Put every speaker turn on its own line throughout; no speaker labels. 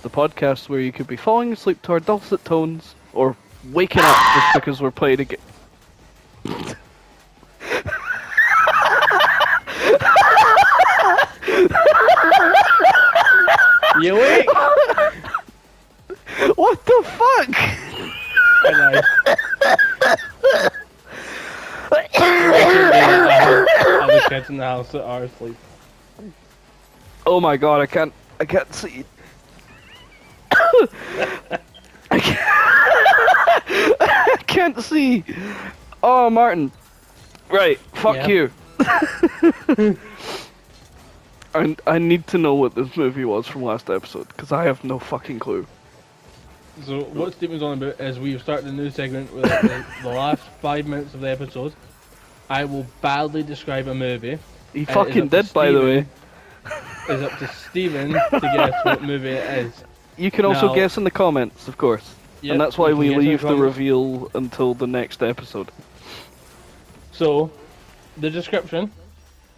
the podcast where you could be falling asleep to our dulcet tones, or waking up just because we're playing a game.
You awake?
What the fuck?
I know. I have the kids in the house that are asleep.
Oh my god, I can't see. I can't see. Oh, Martin. Right, fuck
Yeah.
you. I need to know what this movie was from last episode, because I have no fucking clue.
So what Stephen's on about is we've started a new segment with the last 5 minutes of the episode. I will badly describe a movie.
He fucking did, by the way.
It's up to Stephen to guess what movie it is.
You can also
Now-
guess in the comments, of course.
Yep,
And that's why
you can
we
guess in the
leave the
comments.
reveal until the next episode.
So, the description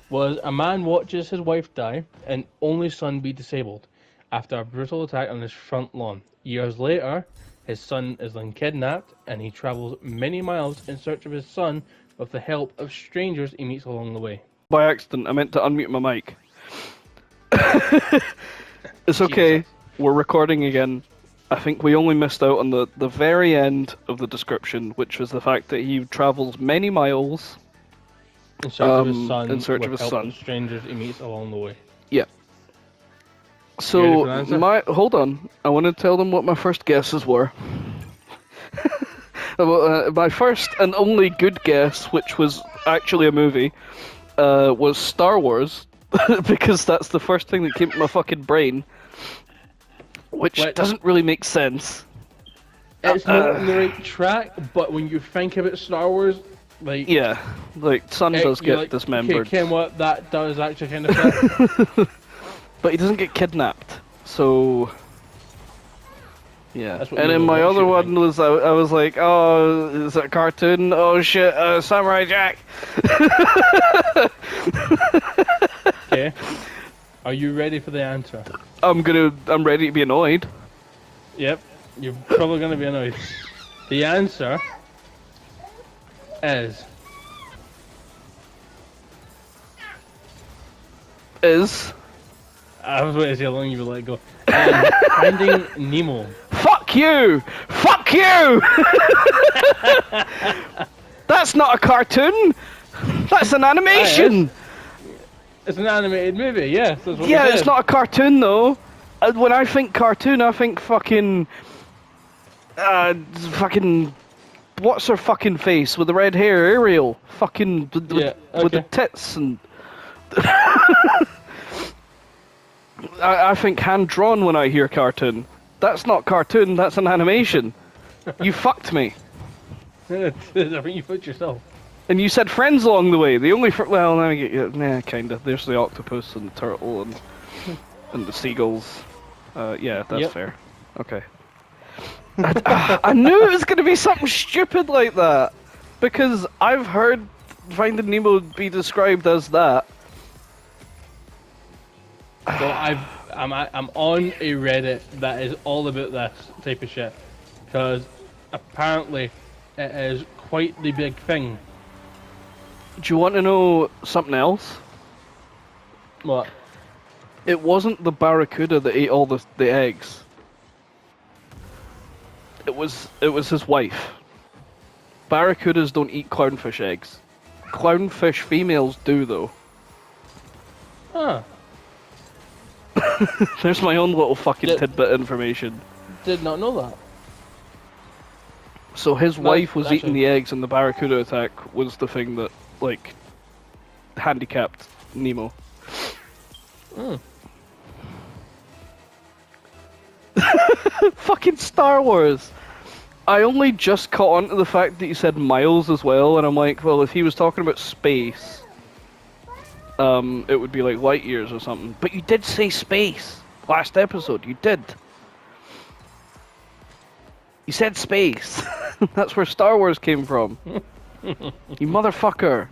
was a man watches his wife die and only son be disabled after a brutal attack on his front lawn. Years later, his son is then kidnapped and he travels many miles in search of his son with the help of strangers he meets along the way.
By accident, I meant to unmute my mic. It's okay,
Jesus.
we're recording again. I think we only missed out on the very end of the description, which was the fact that he travels many miles.
In search of his son
in search of
with
his
help
son.
of strangers he meets along the way.
Yeah.
You ready for the
So,
answer?
hold on. I want to tell them what my first guesses were. My first and only good guess, which was actually a movie, was Star Wars, because that's the first thing that came to my fucking brain, which
What?
doesn't really make sense.
It's not on the right track, but when you think about Star Wars, like...
Yeah, like, son does
you're
get
like,
dismembered,
Okay, Ken, what that does actually kind of fit.
but he doesn't get kidnapped, so... Yeah,
That's what
and
we
then
were
my other
shooting.
one was, I was like, oh, is it a cartoon? Oh shit, Samurai Jack!
Okay. Are you ready for the answer?
I'm ready to be annoyed.
Yep. You're probably going to be annoyed. The answer is
Is...
I was waiting to see how long you would let it go. Finding Nemo.
Fuck you! Fuck you! That's not a cartoon! That's an animation!
It's an animated movie, yes. That's what
Yeah,
we
it's
said.
not a cartoon though. When I think cartoon, I think fucking... fucking... What's her fucking face with the red hair? Ariel. Fucking... With the
okay.
tits and... I think hand-drawn when I hear cartoon. That's not cartoon, that's an animation. You fucked me.
I think you put yourself.
And you said friends along the way. The only well, let me get you. Nah, kinda. There's the octopus and the turtle and the seagulls. Yeah, that's
Yep.
fair. Okay. I knew it was gonna be something stupid like that because I've heard Finding Nemo be described as that.
So I'm on a Reddit that is all about this type of shit, because apparently it is quite the big thing.
Do you want to know something else?
What?
It wasn't the barracuda that ate all the eggs. It was his wife. Barracudas don't eat clownfish eggs. Clownfish females do though.
Huh?
There's my own little fucking
Did-
tidbit information.
Did not know that.
So his wife was
that's
eating the eggs and the barracuda attack was the thing that, like, handicapped Nemo.
Hmm.
Fucking Star Wars! I only just caught on to the fact that you said miles as well, and I'm like, well, if he was talking about space, it would be like light years or something. But you did say space last episode, you did. You said space. That's where Star Wars came from. You motherfucker.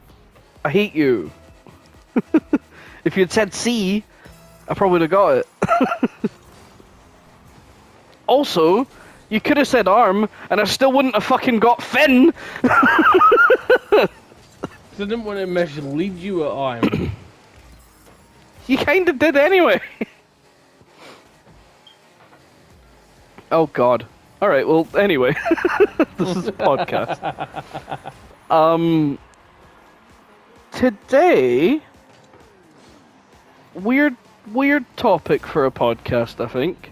I hate you. If you'd said sea, I probably would have got it. Also, you could have said arm, and I still wouldn't have fucking got Finn.
I didn't want to mislead you at arm.
You kind of did anyway. Oh God. All right. Well, anyway, this is a podcast. Today, weird topic for a podcast, I think.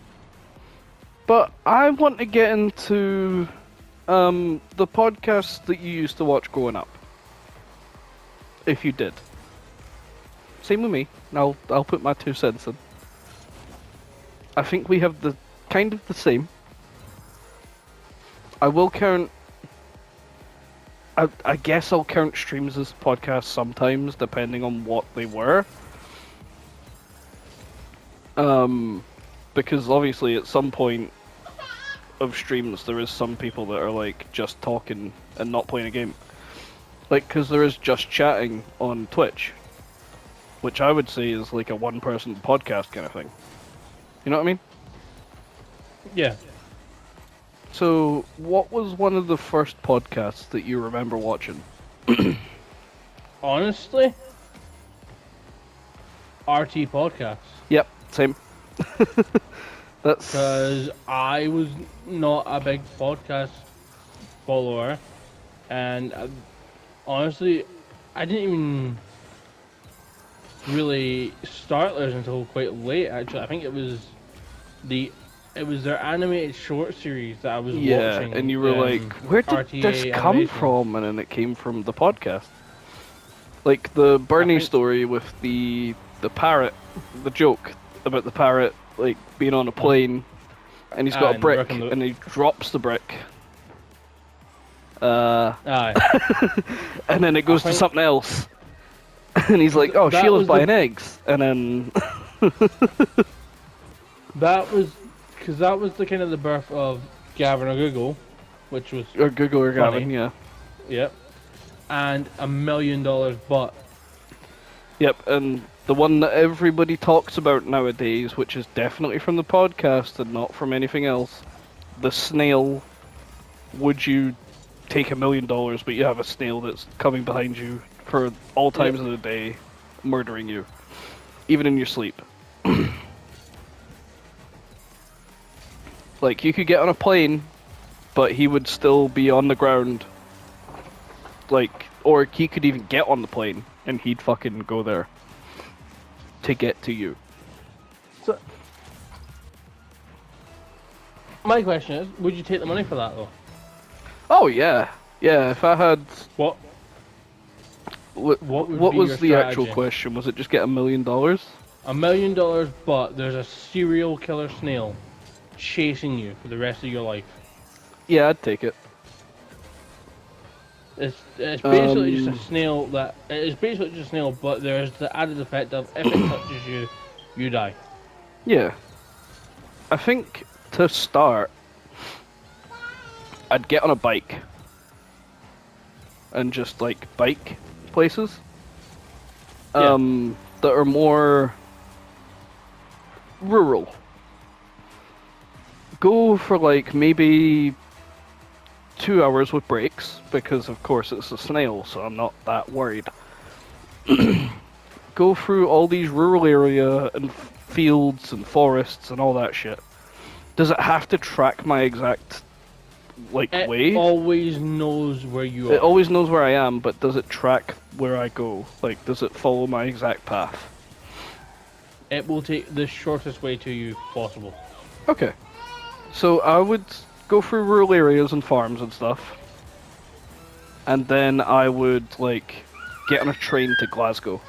But I want to get into the podcasts that you used to watch growing up. If you did. Same with me. I'll put my 2 cents in. I think we have the kind of the same. I will count. I guess I'll count streams as podcasts sometimes, depending on what they were. Because obviously at some point of streams there is some people that are like just talking and not playing a game. Like, because there is just chatting on Twitch, which I would say is like a one-person podcast kind of thing. You know what I mean?
Yeah.
So, what was one of the first podcasts that you remember watching?
Honestly, RT podcasts.
Yep, same. That's
Because I was not a big podcast follower, and honestly, I didn't even really start theirs until quite late. Actually, I think it was their animated short series that I was watching.
And you were like, where did
RTA
this come
animation.
from? And then it came from the podcast. Like the Bernie story with the parrot, the joke about the parrot like being on a plane, and he's got a
and
brick,
wrecking the-
and he drops the brick.
Aye.
And then it goes to
think-
something else. And he's like, oh,
That
Sheila's
was the-
buying eggs. And then...
That was because that was the kind of the birth of Gavin or Google, which was
or Google or
Funny.
Gavin, yeah.
yep, and $1 million but
Yep, and the one that everybody talks about nowadays, which is definitely from the podcast and not from anything else, the snail, would you take $1 million, but you have a snail that's coming behind you for all times of the day, murdering you, even in your sleep. Like, you could get on a plane, but he would still be on the ground. Like, or he could even get on the plane, and he'd fucking go there to get to you.
so. My question is, would you take the money for that though?
Oh, yeah. Yeah, if I had...
What
What
would be
was
your
the actual
strategy?
question? Was it just get $1 million?
$1 million, but there's a serial killer snail chasing you for the rest of your life.
Yeah, I'd take it.
It's basically just a snail that it's basically just a snail, but there's the added effect of if it touches you, you die.
Yeah. I think to start, I'd get on a bike and just like bike places that are more rural. Go for like maybe 2 hours with breaks, because of course it's a snail, so I'm not that worried. Go through all these rural area and fields and forests and all that shit. Does it have to track my exact like
It
way?
always knows where you are.
It always knows where I am, but does it track where I go? Like, does it follow my exact path?
It will take the shortest way to you possible.
Okay. So I would go through rural areas and farms and stuff. And then I would, like, get on a train to Glasgow.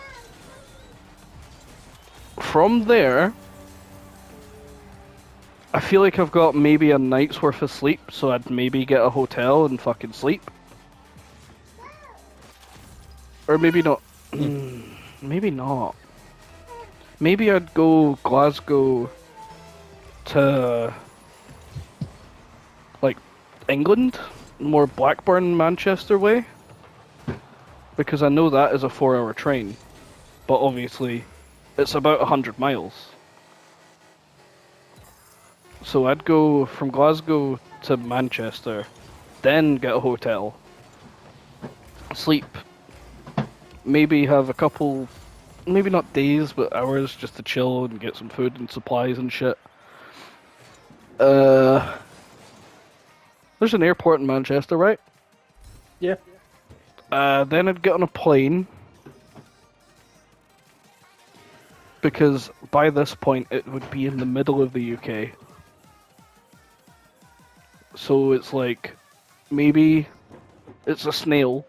From there, I feel like I've got maybe a night's worth of sleep, so I'd maybe get a hotel and fucking sleep. Or maybe not. Maybe not. Maybe I'd go Glasgow to, like, England, more Blackburn, Manchester way, because I know that is a 4-hour train, but obviously it's about 100 miles. So I'd go from Glasgow to Manchester, then get a hotel, sleep, maybe have a couple, maybe not days, but hours just to chill and get some food and supplies and shit. There's an airport in Manchester, right?
Yeah.
Then I'd get on a plane, because by this point it would be in the middle of the UK. So it's like, maybe it's a snail,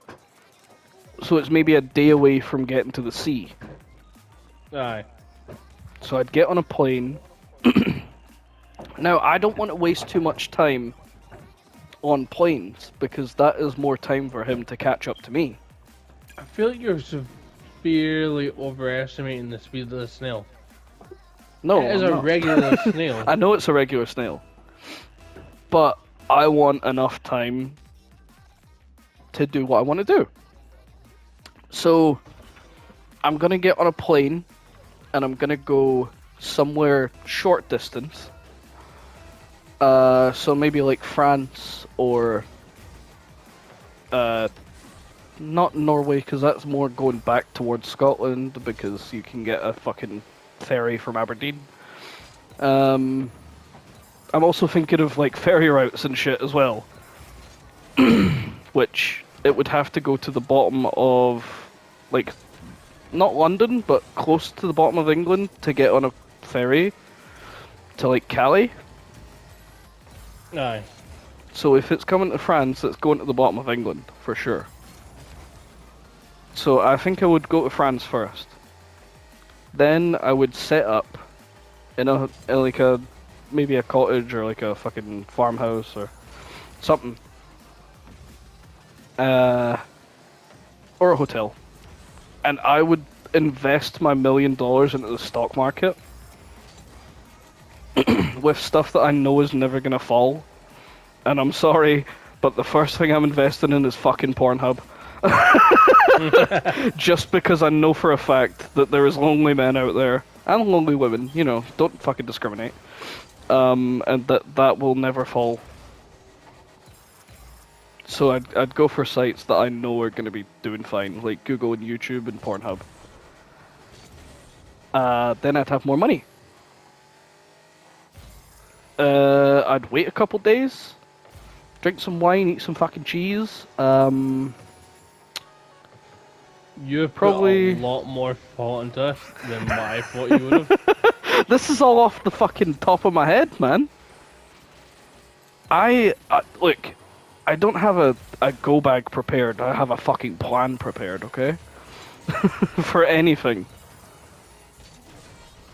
so it's maybe a day away from getting to the sea.
Aye.
So I'd get on a plane. Now, I don't want to waste too much time on planes, because that is more time for him to catch up to me.
I feel like you're severely overestimating the speed of the snail.
No,
It is
I'm
a
not.
regular snail.
I know it's a regular snail, but I want enough time to do what I want to do. So I'm gonna get on a plane and I'm gonna go somewhere short distance. So maybe like France or not Norway, because that's more going back towards Scotland, because you can get a fucking ferry from Aberdeen. I'm also thinking of like ferry routes and shit as well, which it would have to go to the bottom of, like, not London, but close to the bottom of England to get on a ferry to like Calais.
Aye.
So if it's coming to France, it's going to the bottom of England for sure. So I think I would go to France first. Then I would set up in like a, maybe a cottage or like a fucking farmhouse or something. Or a hotel. And I would invest my $1 million into the stock market with stuff that I know is never gonna fall. And I'm sorry, but the first thing I'm investing in is fucking Pornhub. Just because I know for a fact that there is lonely men out there, and lonely women, you know, don't fucking discriminate. And that will never fall. So I'd go for sites that I know are going to be doing fine, like Google and YouTube and Pornhub. Then I'd have more money. I'd wait a couple days, drink some wine, eat some fucking cheese.
You've
Probably-
put a lot more thought into this than what I thought you would have.
This is all off the fucking top of my head, man. Look, I don't have a go bag prepared. I have a fucking plan prepared, okay? For anything.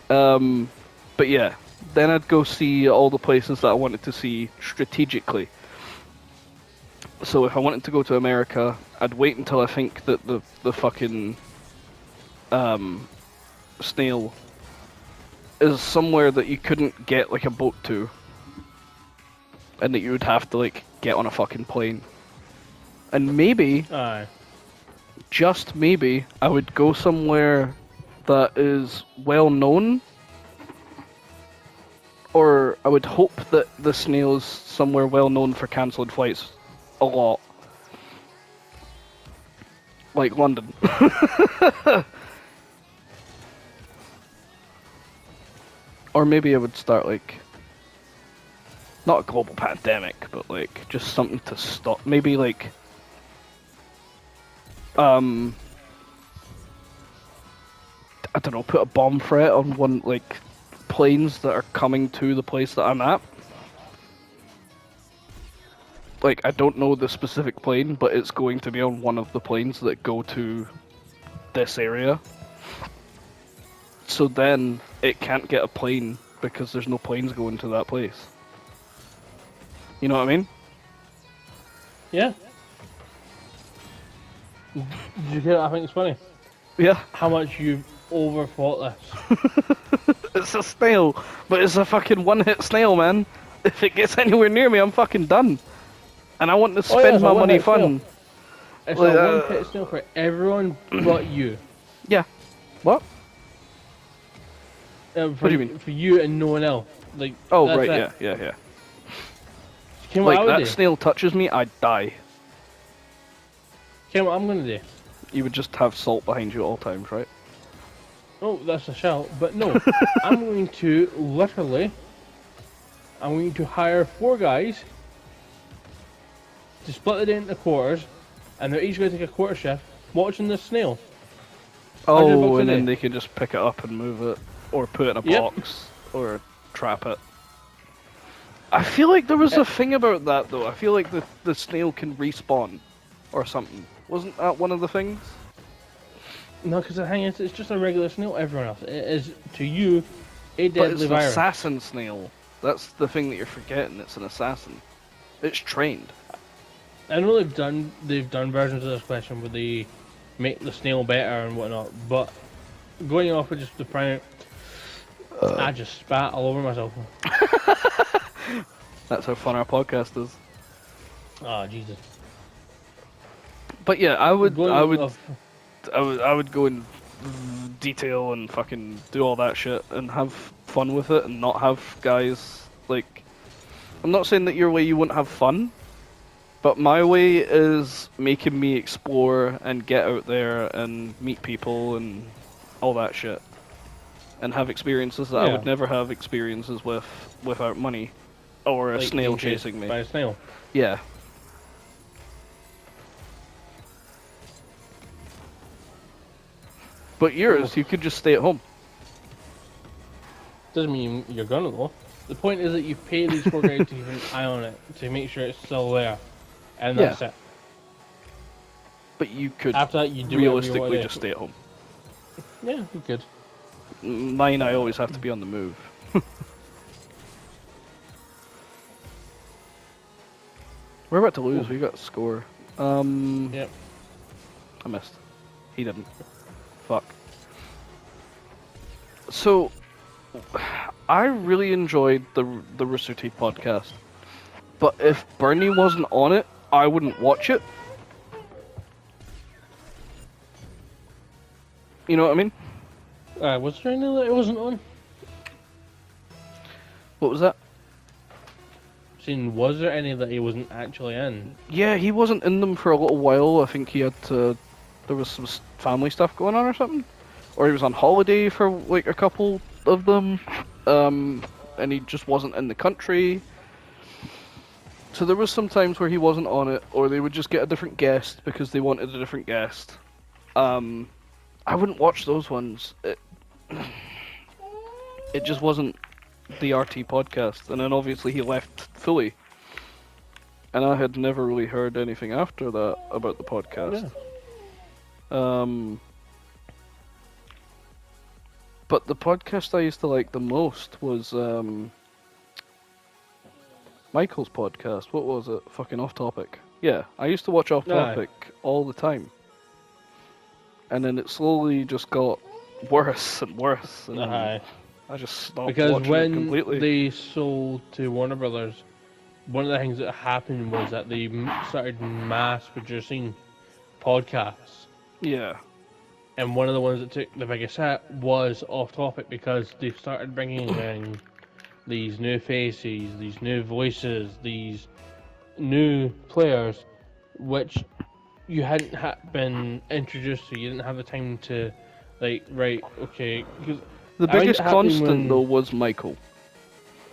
But yeah, then I'd go see all the places that I wanted to see strategically. So if I wanted to go to America, I'd wait until I think that the fucking snail is somewhere that you couldn't get like a boat to, and that you would have to like get on a fucking plane. And maybe,
Aye.
just maybe, I would go somewhere that is well known, or I would hope that the snail is somewhere well known for cancelled flights a lot. Like London. Or maybe I would start like, not a global pandemic, but like just something to stop. Maybe like, I don't know, put a bomb threat on one, like, planes that are coming to the place that I'm at. Like, I don't know the specific plane, but it's going to be on one of the planes that go to this area. So then it can't get a plane because there's no planes going to that place. You know what I mean?
Yeah. Did you hear what I think it's funny?
Yeah.
How much you've overthought this.
It's a snail, but it's a fucking one-hit snail, man. If it gets anywhere near me, I'm fucking done. And I want to spend
it's a
my money
one-hit
fun.
It's
Like,
a one-pit snail for everyone but you.
Yeah. What?
For,
What do you mean?
For you and no one else. Like,
Oh,
that's
right,
it.
yeah.
Ken, what I
Like,
would
that
do?
snail touches me, I'd die.
Ken, what I'm gonna do?
You would just have salt behind you at all times, right?
Oh, that's a shout. But no, I'm going to literally. I'm going to hire 4 guys to split it into quarters, and they're each going to take a quarter shift watching this snail.
Oh,
$100 a
and then
day.
they can just pick it up and move it, or put it in a
Yep.
box, or trap it. I feel like there was a thing about that, though. I feel like the snail can respawn, or something. Wasn't that one of the things?
No, because the thing is, it's just a regular snail. Everyone else, it is to you a
But
deadly
it's an
virus.
assassin snail. That's the thing that you're forgetting. It's an assassin. It's trained.
I know they've done versions of this question where they make the snail better and whatnot, but going off with just the prime, I just spat all over myself.
That's how fun our podcast is.
Oh Jesus!
But yeah, I would
Going
go in detail and fucking do all that shit and have fun with it and not have guys like. I'm not saying that your way you wouldn't have fun, but my way is making me explore and get out there and meet people and all that shit, and have experiences that I
Yeah.
would never have experiences with without money, or a
like,
snail
being chased
chasing me.
by a snail.
Yeah. But yours, you could just stay at home.
Doesn't mean you're gonna though. The point is that you pay these 4 guys to keep an eye on it to make sure it's still there, and
Yeah.
that's it.
But you could
After that, you do
realistically
whatever you
just stay at home.
want. Yeah, you could.
Mine, I always have to be on the move. We're about to lose. We got a score.
Yep.
I missed. He didn't. Fuck. So, I really enjoyed the Rooster Teeth podcast, but if Bernie wasn't on it, I wouldn't watch it. You know what I mean?
Was there any that it wasn't on?
What was that?
Was there any that he wasn't actually in?
Yeah, he wasn't in them for a little while. I think he had to. There was some family stuff going on or something, or he was on holiday for like a couple of them, and he just wasn't in the country. So there was some times where he wasn't on it, or they would just get a different guest because they wanted a different guest. I wouldn't watch those ones. It just wasn't the RT podcast, and then obviously he left fully, and I had never really heard anything after that about the podcast.
Yeah.
But the podcast I used to like the most was Michael's podcast. What was it? Fucking Off Topic. Yeah, I used to watch Off Topic all the time, and then it slowly just got worse and worse, and then I just stopped
Because
watching it
when
completely.
they sold to Warner Brothers, one of the things that happened was that they started mass producing podcasts.
Yeah.
And one of the ones that took the biggest hit was Off Topic because they started bringing in these new faces, these new voices, these new players, which you hadn't been introduced to. You didn't have the time to, like, right, okay. Because
The biggest constant, though, was Michael.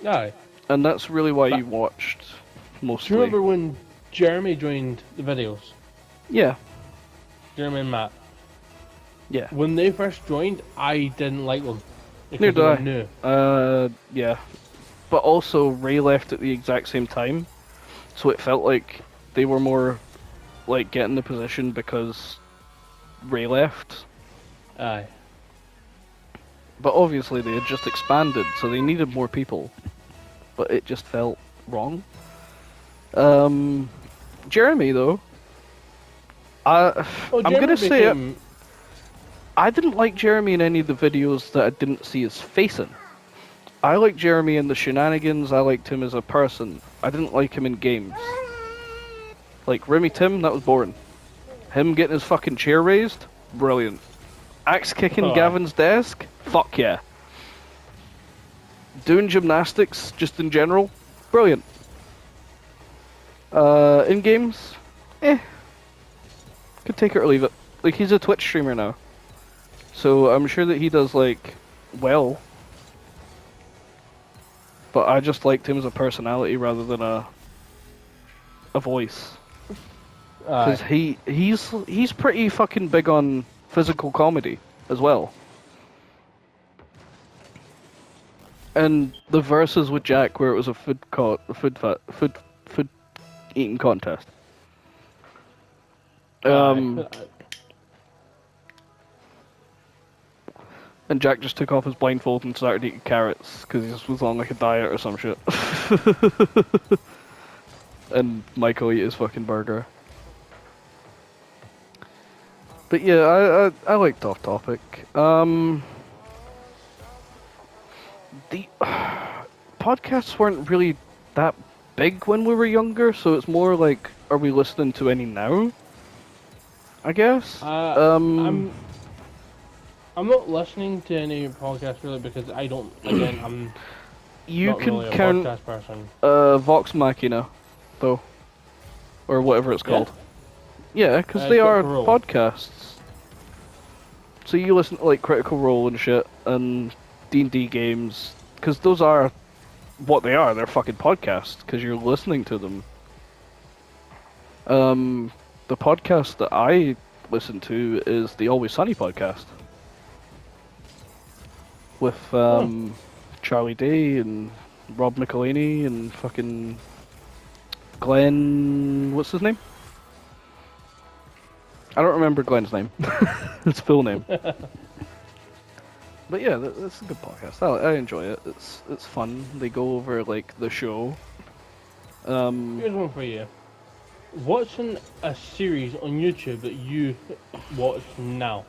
Aye.
And that's really why you watched, mostly.
Do you remember when Jeremy joined the videos?
Yeah.
Jeremy and Matt.
Yeah.
When they first joined, I didn't like them.
Neither
Because they were
did I.
new.
Yeah. But also, Ray left at the exact same time, so it felt like they were more, like, getting the position because Ray left.
Aye.
But obviously they had just expanded, so they needed more people. But it just felt wrong. Jeremy, though, I'm gonna say it. I didn't like Jeremy in any of the videos that I didn't see his face in. I liked Jeremy in the shenanigans, I liked him as a person. I didn't like him in games. Like Remy Tim, that was boring. Him getting his fucking chair raised, brilliant. Axe kicking Gavin's desk, fuck yeah. doing gymnastics just in general, brilliant. In games, could take it or leave it. Like, he's a Twitch streamer now, so I'm sure that he does like well. But I just liked him as a personality rather than a voice. Because he's pretty fucking big on physical comedy as well. And the verses with Jack, where it was a food eating contest. And Jack just took off his blindfold and started eating carrots because he just was on like a diet or some shit. And Michael ate his fucking burger. But yeah, I liked Off Topic. The podcasts weren't really that big when we were younger, so it's more like, are we listening to any now? I guess.
I'm not listening to any podcasts really because I don't. Again, I'm
you
not
can
really a
count
podcast person.
Vox Machina, though, or whatever it's called. Yeah, because they are
Critical Role.
podcasts. So you listen to like Critical Role and shit, and D&D games, because those are what they are. They're fucking podcasts because you're listening to them. The podcast that I listen to is the Always Sunny podcast with Charlie Day and Rob McElhaney and fucking Glenn. What's his name? I don't remember Glenn's name. His full name. But yeah, that's a good podcast. I enjoy it. It's fun. They go over like the show.
Here's one for you. What's a series on YouTube that you watch now,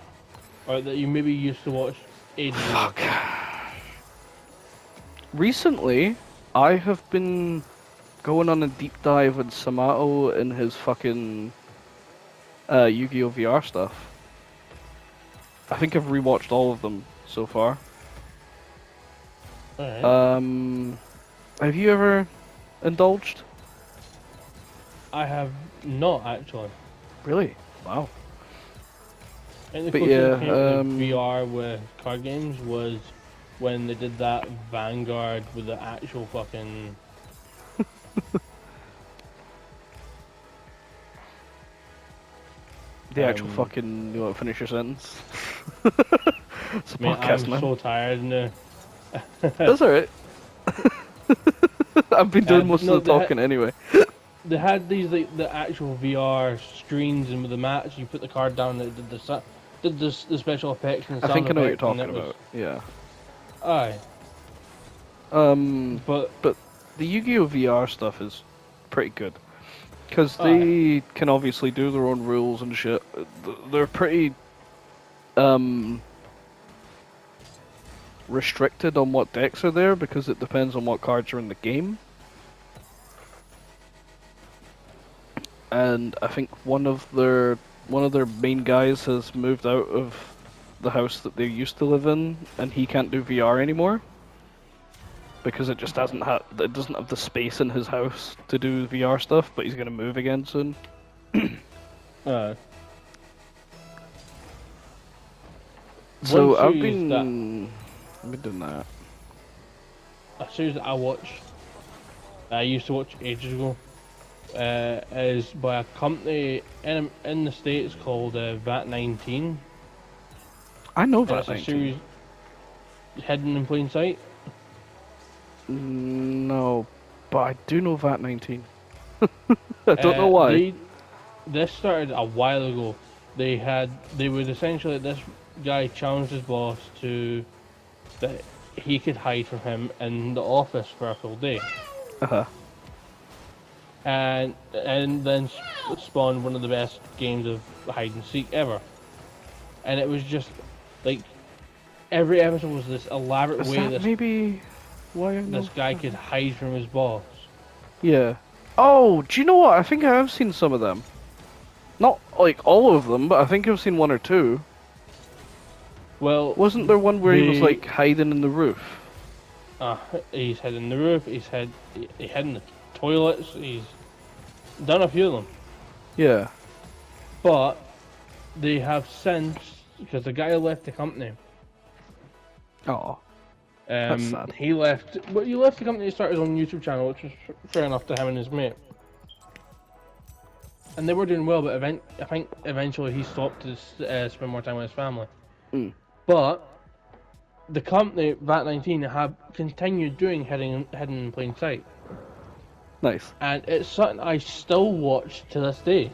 or that you maybe used to watch ages ago?
Fuck. Recently, I have been going on a deep dive with Samato and his fucking Yu-Gi-Oh! VR stuff. I think I've rewatched all of them so far.
Alright.
Have you ever indulged?
I have not actually.
Really? Wow.
And the
But
closest
yeah,
I came to VR with card games was when they did that Vanguard with the actual fucking.
The actual fucking, you want to finish your sentence? It's a
Mate,
podcast,
I'm
man.
so tired now.
That's alright. I've been doing most of the talking anyway.
They had these like the actual VR screens, and with the mats, you put the card down, and it did the special effects and the
I think I
sound
know what you're
effects, and
talking
it was-
about. Yeah.
Aye,
But
but
the Yu-Gi-Oh! VR stuff is pretty good. Because they can obviously do their own rules and shit. They're pretty restricted on what decks are there because it depends on what cards are in the game. And I think one of their main guys has moved out of the house that they used to live in, and he can't do VR anymore because it just doesn't have the space in his house to do VR stuff. But he's gonna move again soon. So
one
I've
series
been doing that.
a series that I used to watch ages ago, is by a company in the States called VAT19.
I know
And
that
it's a series hidden in plain sight.
No, but I do know VAT19. I don't know why.
This started a while ago. They would essentially, this guy challenged his boss to that he could hide from him in the office for a full day,
Uh-huh.
and then spawned one of the best games of hide and seek ever. And it was just like every episode was this elaborate
Is
way
that maybe why I know
this guy could hide from his boss.
Yeah. Oh, do you know what? I think I have seen some of them. Not like all of them, but I think I've seen one or two.
Well,
Wasn't there one where he was
they-
like hiding in the roof?
He's hid in the roof. He hid in the toilets. He's done a few of them.
Yeah.
But they have since, because the guy left the company.
Oh. That's sad.
He left. But he left the company to start his own YouTube channel, which was fair enough to him and his mate. And they were doing well, but I think eventually he stopped to spend more time with his family.
Mm.
But the company, VAT19, have continued doing hidden in plain sight.
Nice.
And it's something I still watch to this day.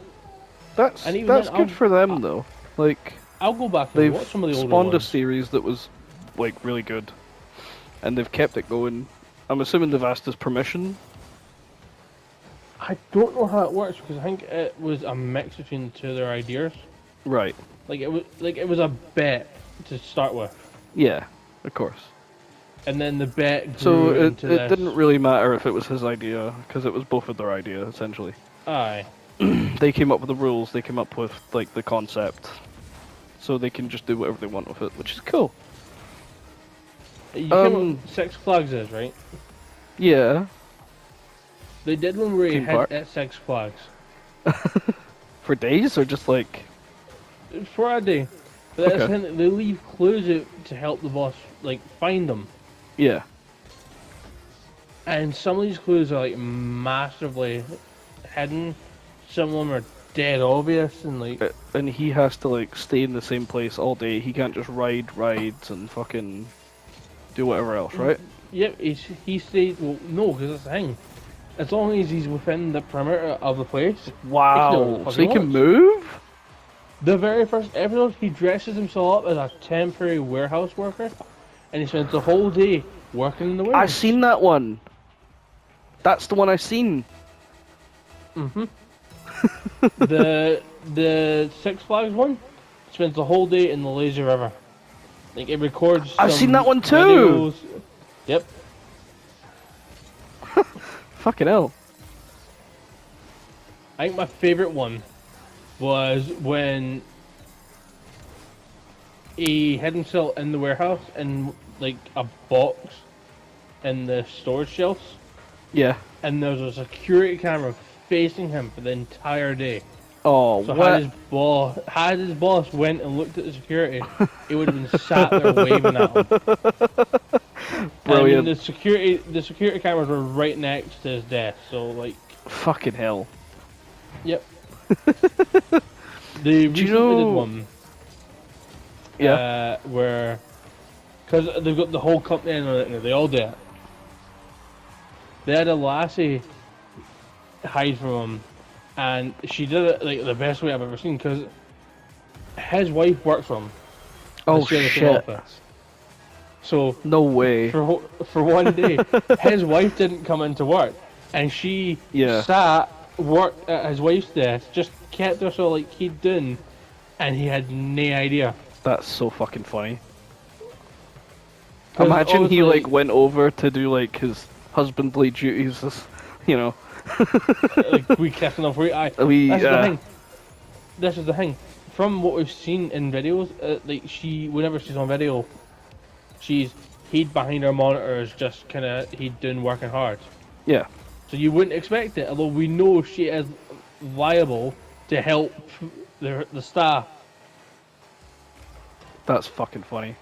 That's
And even
good
then,
for them though. Like
I'll go back and
they've
watch some of the older
spawned a
ones.
series that was like really good, and they've kept it going. I'm assuming they've asked his permission.
I don't know how it works because I think it was a mix between the two of their ideas.
Right.
It was a bet to start with,
Yeah. Of course.
and then the bet grew
So it
into this.
didn't really matter if it was his idea because it was both of their idea essentially.
Aye.
They came up with the rules. They came up with like the concept, so they can just do whatever they want with it, which is cool.
You came up with Six Flags is right.
Yeah.
They did one where you
Theme
hid
park.
at Six Flags
For days or just like.
for a day. But that's
Okay.
the thing, they leave clues out to help the boss like find them.
Yeah.
And some of these clues are like massively hidden. Some of them are dead obvious and like.
And he has to like stay in the same place all day. He can't just ride rides and fucking do whatever else, right?
Yep, he stays. Well, no, because that's the thing. As long as he's within the perimeter of the place.
Wow. So he can
wants.
move?
The very first episode, he dresses himself up as a temporary warehouse worker, and he spends the whole day working in the warehouse.
I've seen that one. That's the one I've seen.
Mm-hmm. the Six Flags one spends the whole day in the lazy river. Like it records.
I've
some
seen that one too.
videos. Yep.
Fucking hell.
I think my favorite one was when he hid himself in the warehouse in like a box in the storage shelves,
Yeah.
and there was a security camera facing him for the entire day.
Oh,
So
what?
had his boss went and looked at the security, he would have been sat there waving at him.
Brilliant.
I mean, the security cameras were right next to his desk, so like,
Fucking hell.
yep. They recently
know-
did one.
Yeah.
Where, because they've got the whole company in on it, they all do it. They had a lassie hide from him, and she did it like the best way I've ever seen. Because his wife works for him.
Oh
They share the same
shit.
office. So
No way.
for one day, his wife didn't come into work, and she
Yeah.
sat worked at his wife's desk, just kept herself like he'd done, and he had no idea.
That's so fucking funny.
'Cause
Imagine he
obviously-
like went over to do like his husbandly duties, you know.
Like we kept enough weight. That's the thing. This is the thing. From what we've seen in videos, like whenever she's on video, he'd behind her monitors, just kind of he'd doing working hard.
Yeah.
So you wouldn't expect it, although we know she is liable to help the staff.
That's fucking funny.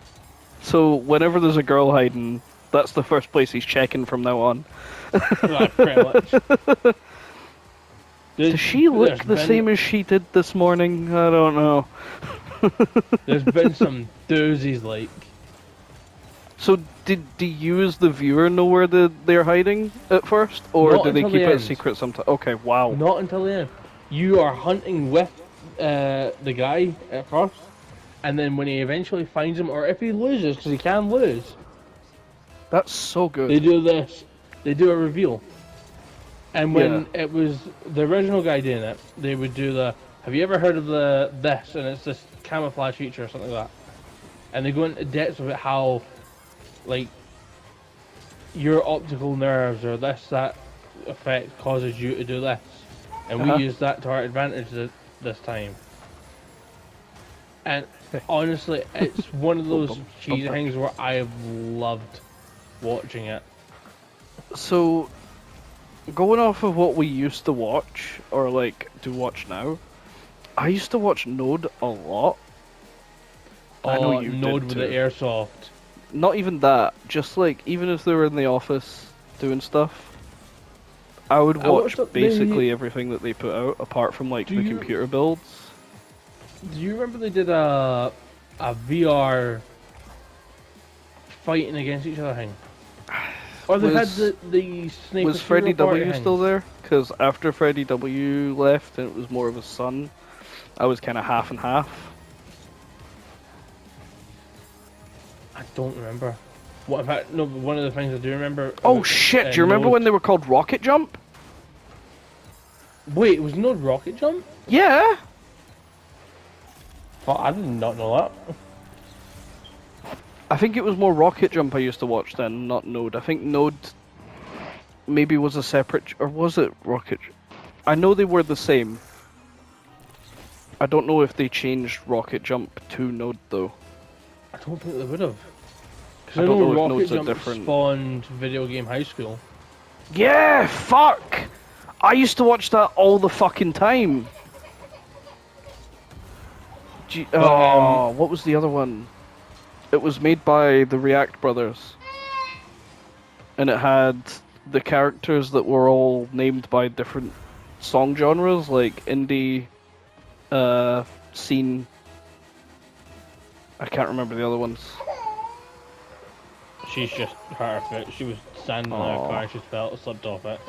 So whenever there's a girl hiding, that's the first place he's checking from now on.
Like, pretty much.
Does she look the same as she did this morning? I don't know.
There's been some doozies like.
So do you as the viewer know where they're hiding at first? Or
Not
do they
until
keep
the
it a
end.
secret sometimes? Okay, wow.
Not until the end. You are hunting with the guy at first, and then when he eventually finds him, or if he loses, because he can lose,
That's so good.
they do this. They do a reveal. And when it was the original guy doing it, they would do the. Have you ever heard of this? And it's this camouflage feature or something like that. And they go into depth about how, like, your optical nerves or that effect causes you to do this, and we use that to our advantage this time. And honestly, it's one of those cheesy things where I have loved watching it.
So, going off of what we used to watch, or like to watch now, I used to watch Node a lot. I know
Oh,
you
Node
did
with
too.
the airsoft.
Not even that, just like, even if they were in the office doing stuff, I would
I
watch
watched up
basically everything that they put out, apart from like
Do
the
you-
computer builds.
Do you remember they did a VR fighting against each other thing? Or they had
Was-
the Sniper
Was Freddie
Hero Party
W
thing.
still there? Because after Freddie W left and it was more of his son, I was kind of half and half.
I don't remember. What in fact? No, but one of the things I do remember.
Oh
about,
shit, do you remember
Node-
when they were called Rocket Jump?
Wait, it was Node Rocket Jump?
Yeah!
Oh, I did not know that.
I think it was more Rocket Jump I used to watch then, not Node. I think Node maybe was a separate, or was it Rocket? I know they were the same. I don't know if they changed Rocket Jump to Node though.
I don't think they would have. Because
I
I
don't
know
know if
Rocket
Nodes are
Jump
different.
spawned Video Game High School.
Yeah, fuck! I used to watch that all the fucking time. What was the other one? It was made by the React brothers. And it had the characters that were all named by different song genres, like indie, scene. I can't remember the other ones.
She's just hurt her foot. She was standing in a
Aw.
car, she fell, slipped off it.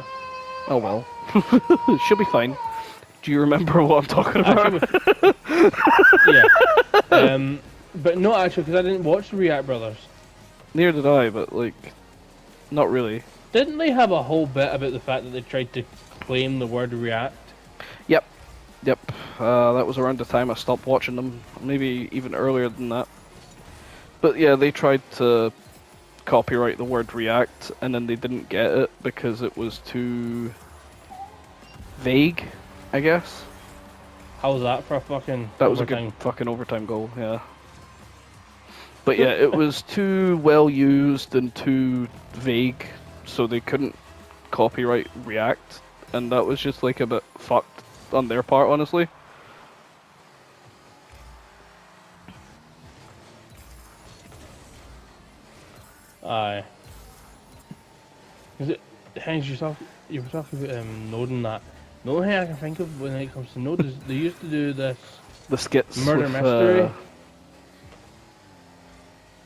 Oh well. She'll be fine. Do you remember what I'm talking about?
Yeah. But no, actually, because I didn't watch the React Brothers.
Neither did I, but like, not really.
Didn't they have a whole bit about the fact that they tried to claim the word React?
Yep. That was around the time I stopped watching them. Maybe even earlier than that. But yeah, they tried to copyright the word React, and then they didn't get it because it was too vague, I guess.
How was that for a fucking
That was a
overtime?
good fucking overtime goal, yeah. But yeah, it was too well used and too vague, so they couldn't copyright React, and that was just like a bit fucked on their part, honestly.
Aye. Is it? Hence you were talking about Node and that. The only thing I can think of when it comes to Node is they used to do this
The skits
murder
with,
mystery.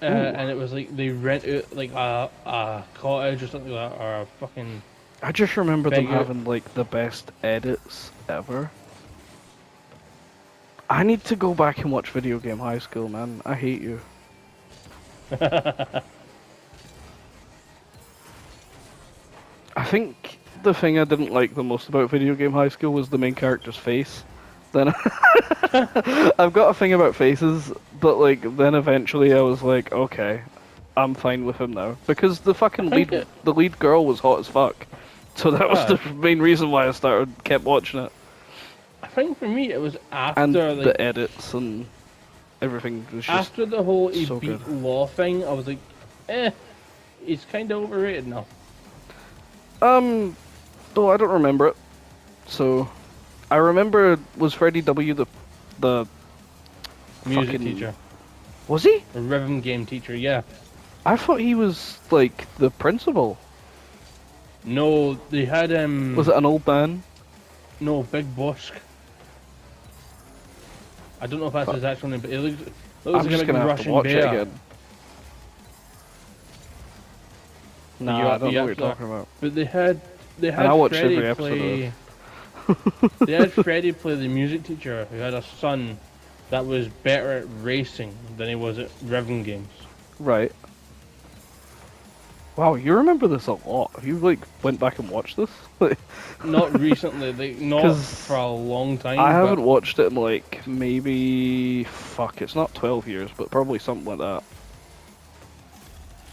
And it was like they rent out like a cottage or something like that, or a fucking.
I just remember them
Beg your-
having like the best edits ever. I need to go back and watch Video Game High School, man. I hate you. I think the thing I didn't like the most about Video Game High School was the main character's face. Then I've got a thing about faces, but like then eventually I was like, okay, I'm fine with him now because the fucking the lead girl was hot as fuck. So that was the main reason why I kept watching it.
I think for me it was after
And
like
the edits and everything was just
after the whole he
so
beat
good.
Law thing. I was like, he's kind of overrated now.
though I don't remember it. So I remember was Freddie W the
Music
fucking-
teacher,
was he?
a rhythm game teacher. Yeah.
I thought he was like the principal.
No, they had
Was it an old man?
No, Big Bosk. I don't know if that's
Fuck.
his actual name, but it looks
I'm
like
just
a
gonna
big
have
Russian
to watch
bear.
it again. Nah,
You
I
up-
don't
you
know what
up
you're
to
talking about.
But they had
I watched
Freddie
every episode of
play. They had Freddie play the music teacher who had a son that was better at racing than he was at rhythm games.
Right. Wow, you remember this a lot. You like went back and watched this? Like,
Not recently, like not
'Cause
for a long time.
I
but
haven't watched it in like maybe it's not 12 years, but probably something like that.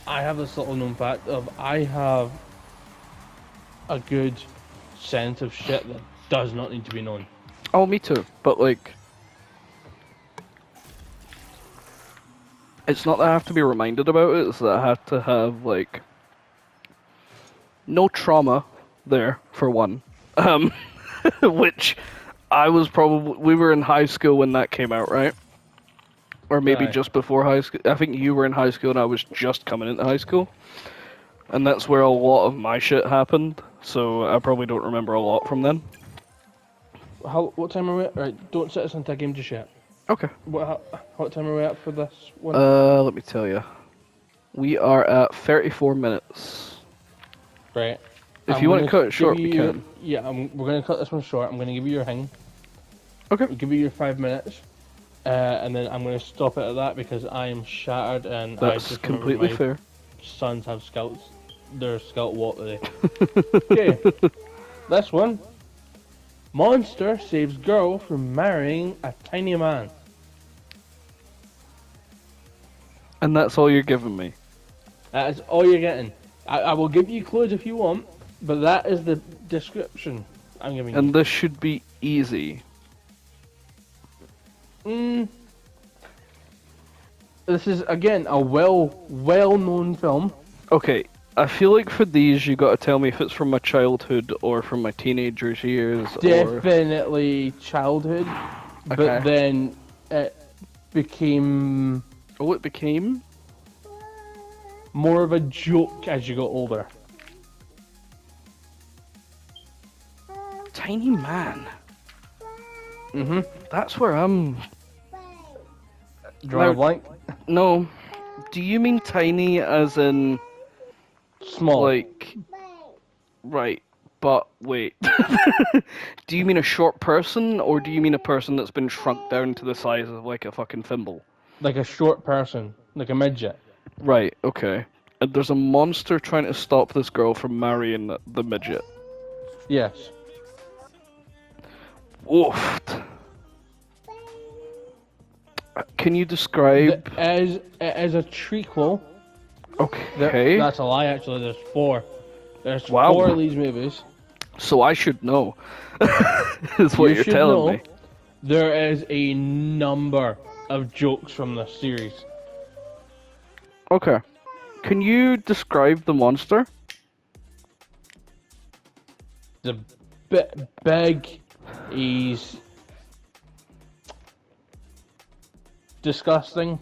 I have this little known fact of I have a good sense of shit that does not need to be known.
Oh, me too. But like, it's not that I have to be reminded about it. It's that I have to have like no trauma there for one. Um, which we were in high school when that came out, right? Or maybe
Aye.
just before high school. I think you were in high school and I was just coming into high school. And that's where a lot of my shit happened, so I probably don't remember a lot from then.
What time are we at? Right, don't set us into a game just yet.
Okay.
What time are we at for this one?
Let me tell you. We are at 34 minutes.
Right.
If
I'm
you want
gonna
to cut it short,
give
we
you-
can.
Yeah, we're going to cut this one short. I'm going to give you your hang.
Okay.
I'll give you your 5 minutes. And then I'm going to stop it at that because I am shattered and I
That's
just remember
completely
my
fair.
sons have scouts. They're scout walk today. Okay. This one. Monster saves girl from marrying a tiny man.
And that's all you're giving me.
That is all you're getting. I will give you clues if you want, but that is the description I'm giving
And this should be easy.
you. This is again a well-known film.
Okay, I feel like for these you gotta tell me if it's from my childhood or from my teenagers years or...
Definitely childhood,
Okay.
but then it became
Oh, it became?
more of a joke as you got older.
Tiny Man.
Mm-hmm.
That's where I'm...
Draw a blank.
No. Do you mean tiny as in,
Small.
like... Right, but wait. Do you mean a short person, or do you mean a person that's been shrunk down to the size of, like, a fucking thimble?
Like a short person, like a midget.
Right, okay. And there's a monster trying to stop this girl from marrying the midget.
Yes.
Woofed. Can you describe...
It is a trequel.
Okay.
That's a lie, actually. There's 4. There's
Wow.
4 of these movies.
So I should know. Is what
You
you're
should
telling
know
me.
there is a number of jokes from this series.
Okay. Can you describe the monster?
The bit big, he's disgusting.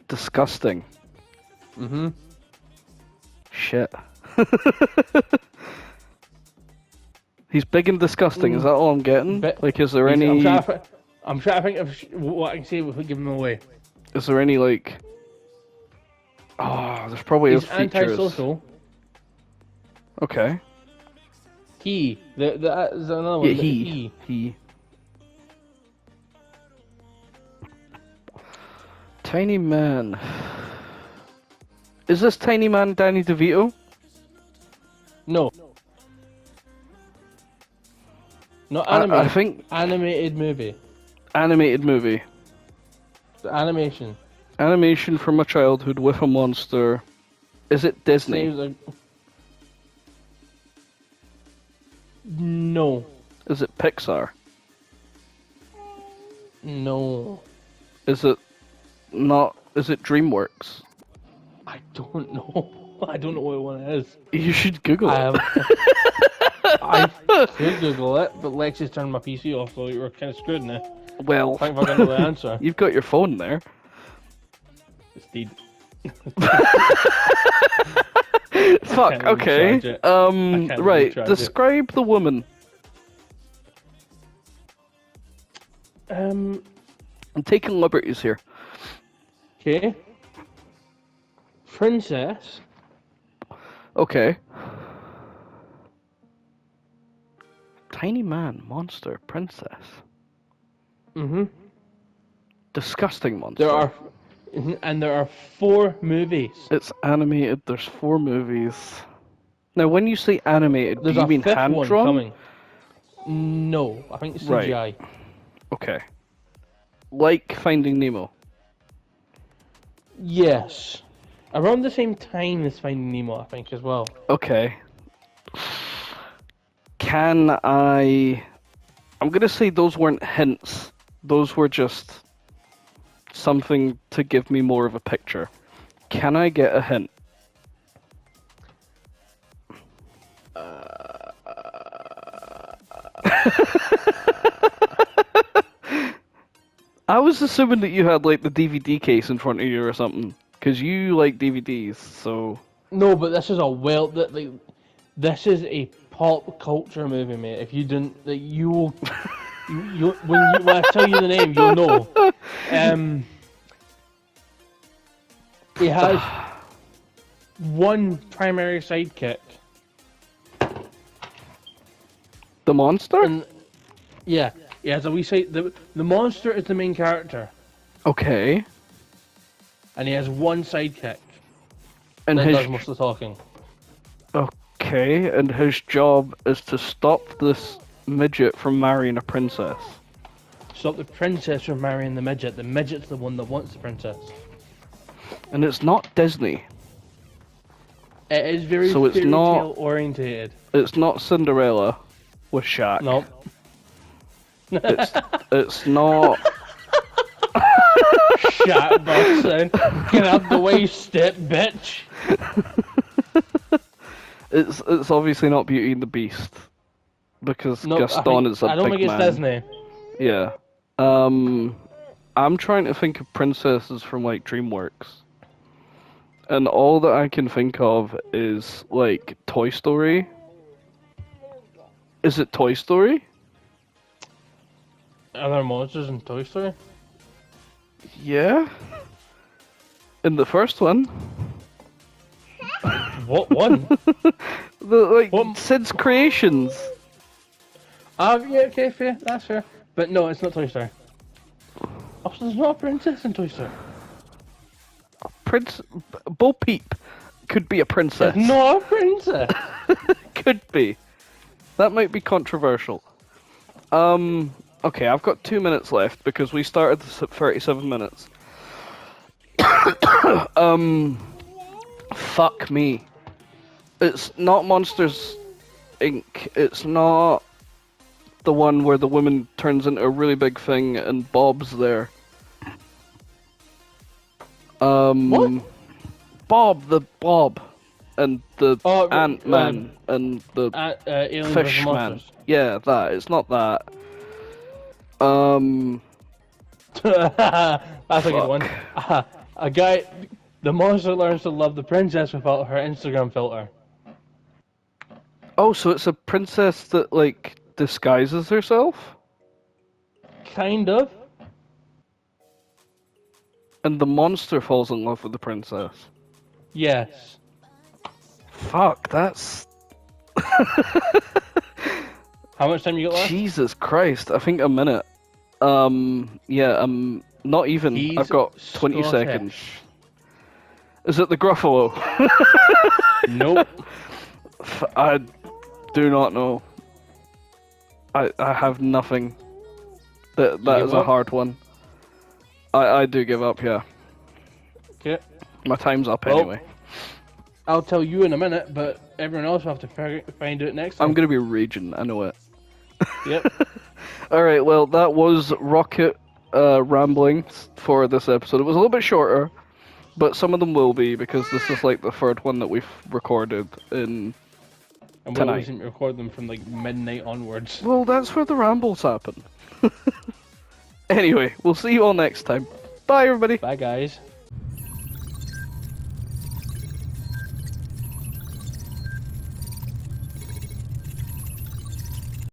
Disgusting.
Mm-hmm.
Shit. He's big and disgusting. Is that all I'm getting? Like, is there any?
I'm trying to think of what I can say without giving him away.
Is there any like? Oh, there's probably
He's
features.
antisocial.
Okay.
He. There's another one.
Yeah,
the
he. Tiny Man. Is this Tiny Man Danny DeVito?
No. Not
I
anime.
think
Animated movie.
animated movie.
The animation.
Animation from my childhood with a monster. Is it Disney?
Saves a... No.
Is it Pixar?
No.
Is it not? Is it DreamWorks?
I don't know. I don't know what one is.
You should Google
I
it.
have. I could Google it, but Lexi's turned my PC off, so we're kind of screwed now.
Well,
I think I know the answer.
you've got your phone there.
It's deed.
Fuck.
can't
Okay.
recharge it. can't
Right.
recharge it.
Describe the woman. I'm taking liberties here.
Okay. Princess.
Okay. Tiny man, monster, princess.
Mm-hmm.
Disgusting monster.
There are 4 movies.
It's animated. There's 4 movies. Now, when you say animated,
There's
do you
a
mean
5th
hand
one
drawn?
coming. No, I think it's
Right.
CGI.
Okay. Like Finding Nemo.
Yes. Around the same time as Finding Nemo, I think, as well.
Okay. Can I... I'm gonna say those weren't hints. Those were just something to give me more of a picture. Can I get a hint? I was assuming that you had like the DVD case in front of you or something, because you like DVDs. So
No, but this is a like, this is a pop culture movie, mate. If you didn't, like, you will, when I tell you the name, you'll know. It has one primary sidekick.
the monster.
And yeah, so we say the monster is the main character,
Okay.
and he has one sidekick
And
that
his
does most of the talking.
okay, and his job is to stop this midget from marrying a princess.
Stop the princess from marrying the midget. The midget's the one that wants the princess.
And it's not Disney.
It is very
So it's
fairy
not-
tale orientated.
It's not Cinderella with Shaq.
No.
It's not.
Shut Boston. Get out the way, step bitch.
It's obviously not Beauty and the Beast because
No,
Gaston is a
I don't
big
think it's
man.
Disney.
Yeah. I'm trying to think of princesses from like DreamWorks. And all that I can think of is like Toy Story. Is it Toy Story?
Are there monsters in Toy Story?
Yeah. In the first one.
What one?
The like
What?
Sid's Creations.
Yeah, okay, fair. That's fair. But no, it's not Toy Story. Also, there's not a princess in Toy Story.
Bo Peep could be a princess.
There's not a princess.
Could be. That might be controversial. Okay, I've got 2 minutes left because we started this at 37 minutes. Fuck me. It's not Monsters Inc. It's not the one where the woman turns into a really big thing and Bob's there.
What?
Bob, and the
Oh,
Ant-Man, and the
Alien vs.
Fish Man.
Monsters.
Yeah, that. It's not that.
That's a good one.
Fuck.
A guy, the monster learns to love the princess without her Instagram filter.
Oh, so it's a princess that, like, disguises herself?
Kind of.
And the monster falls in love with the princess.
Yes.
Fuck, that's...
How much time you got left?
Jesus Christ, I think a minute. Yeah, not even.
He's
I've got 20
Scottish.
seconds. Is it the Gruffalo?
Nope.
I do not know. I have nothing. That
give
is a
up?
hard one. I do give up, yeah.
Okay.
My time's up
Well,
anyway.
I'll tell you in a minute, but everyone else will have to find out next time.
I'm gonna be raging, I know it.
Yep.
Alright, well, that was Rocket ramblings for this episode. It was a little bit shorter, but some of them will be because this is like the third one that we've recorded in.
And we'll
Tonight.
always record them from like midnight onwards.
Well, that's where the rambles happen. Anyway, we'll see you all next time. Bye, everybody.
Bye, guys.